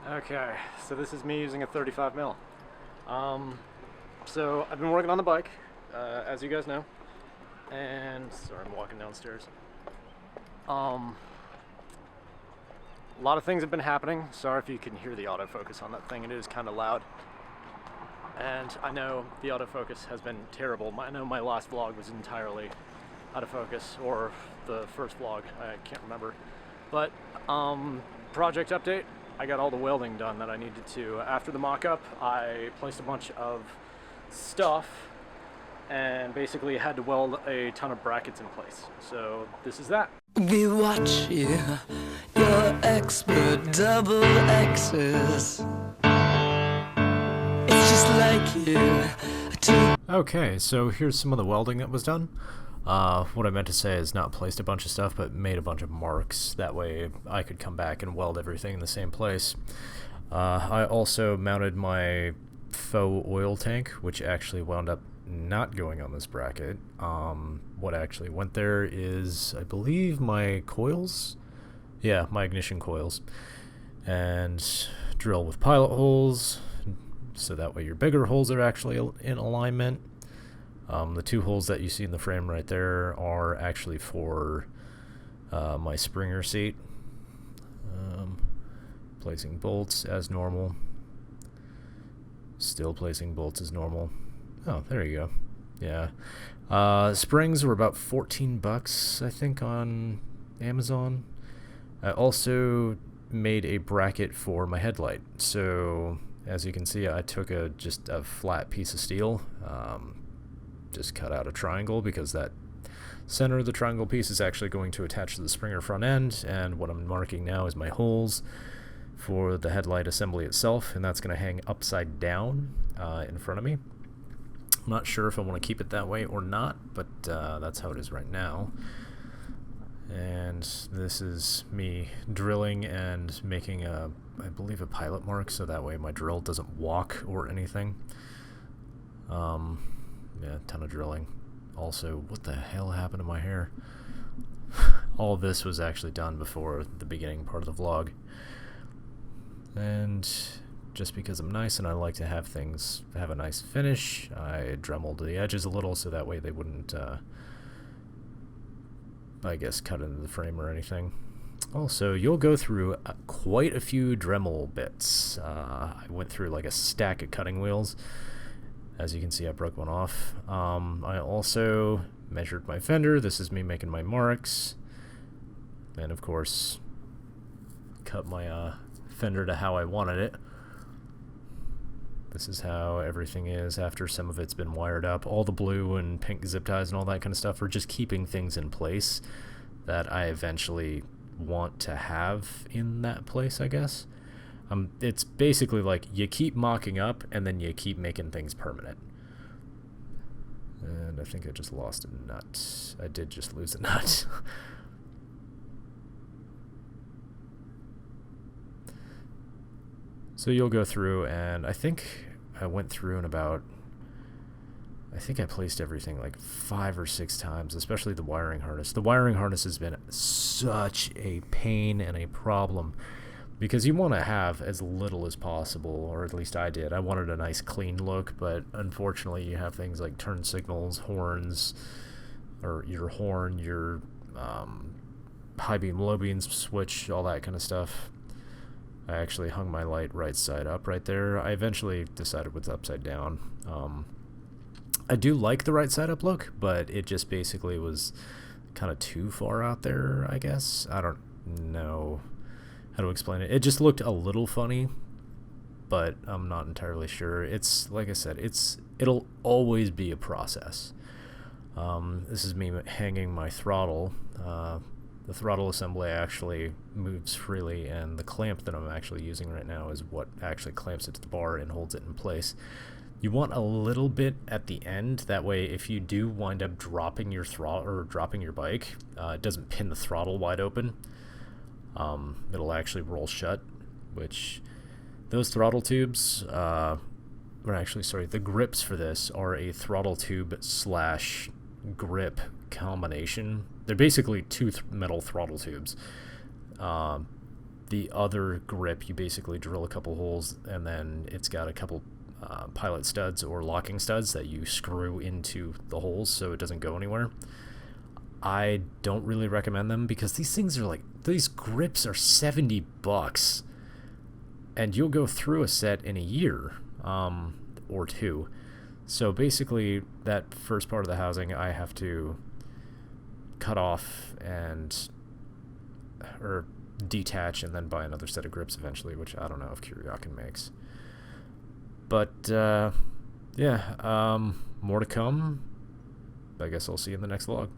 Okay, so this is me using a 35 mil. So I've been working on the bike, as you guys know, and sorry, I'm walking downstairs. A lot of things have been happening. Sorry if you can hear the autofocus on that thing. It is kind of loud, and I know the autofocus has been terrible. I know my last vlog was entirely out of focus, or the first vlog, I can't remember. But project update. I got all the welding done that I needed to. After the mock-up, I placed a bunch of stuff and basically had to weld a ton of brackets in place. So this is that. We watch you, your expert double X's. It's just like you. Okay, so here's some of the welding that was done. What I meant to say is not placed a bunch of stuff, but made a bunch of marks. That way I could come back and weld everything in the same place. I also mounted my faux oil tank, which actually wound up not going on this bracket. What actually went there is, I believe, my coils. Yeah, my ignition coils. And drill with pilot holes, so that way your bigger holes are actually in alignment. The two holes that you see in the frame right there are actually for my Springer seat. Placing bolts as normal. Still placing bolts as normal. Oh, there you go. Yeah. Springs were about 14 bucks, I think, on Amazon. I also made a bracket for my headlight. So, as you can see, I took just a flat piece of steel. Just cut out a triangle because that center of the triangle piece is actually going to attach to the Springer front end, and what I'm marking now is my holes for the headlight assembly itself, and that's going to hang upside down in front of me. I'm not sure if I want to keep it that way or not, but that's how it is right now. And this is me drilling and making I believe a pilot mark, so that way my drill doesn't walk or anything. Yeah, ton of drilling. Also, what the hell happened to my hair? All of this was actually done before the beginning part of the vlog. And just because I'm nice and I like to have things have a nice finish, I dremeled the edges a little so that way they wouldn't, I guess, cut into the frame or anything. Also, you'll go through quite a few Dremel bits. I went through like a stack of cutting wheels. As you can see, I broke one off. I also measured my fender. This is me making my marks. And of course, cut my fender to how I wanted it. This is how everything is after some of it's been wired up. All the blue and pink zip ties and all that kind of stuff are just keeping things in place that I eventually want to have in that place, I guess. It's basically like you keep mocking up and then you keep making things permanent. And I think I just lost a nut. I did just lose a nut. So you'll go through, and I think I went through I think I placed everything like 5 or 6 times, especially the wiring harness. The wiring harness has been such a pain and a problem, because you want to have as little as possible, or at least I did. I wanted a nice clean look, but unfortunately you have things like turn signals, horns, or your horn, your high beam, low beam switch, all that kind of stuff. I actually hung my light right side up right there. I eventually decided with upside down. I do like the right side up look, but it just basically was kind of too far out there, I guess. I don't know how to explain it. It just looked a little funny, but I'm not entirely sure. It's like I said, it'll always be a process. This is me hanging my throttle. The throttle assembly actually moves freely, and the clamp that I'm actually using right now is what actually clamps it to the bar and holds it in place. You want a little bit at the end, that way if you do wind up dropping your throttle or dropping your bike, it doesn't pin the throttle wide open. It'll actually roll shut, which those throttle tubes, the grips for this are a throttle tube slash grip combination. They're basically two metal throttle tubes. The other grip, you basically drill a couple holes, and then it's got a couple pilot studs or locking studs that you screw into the holes so it doesn't go anywhere. I don't really recommend them because these things are like, these grips are $70, and you'll go through a set in a year or two. So basically, that first part of the housing I have to cut off or detach and then buy another set of grips eventually, which I don't know if Kuryakin makes. But yeah, more to come. I guess I'll see you in the next vlog.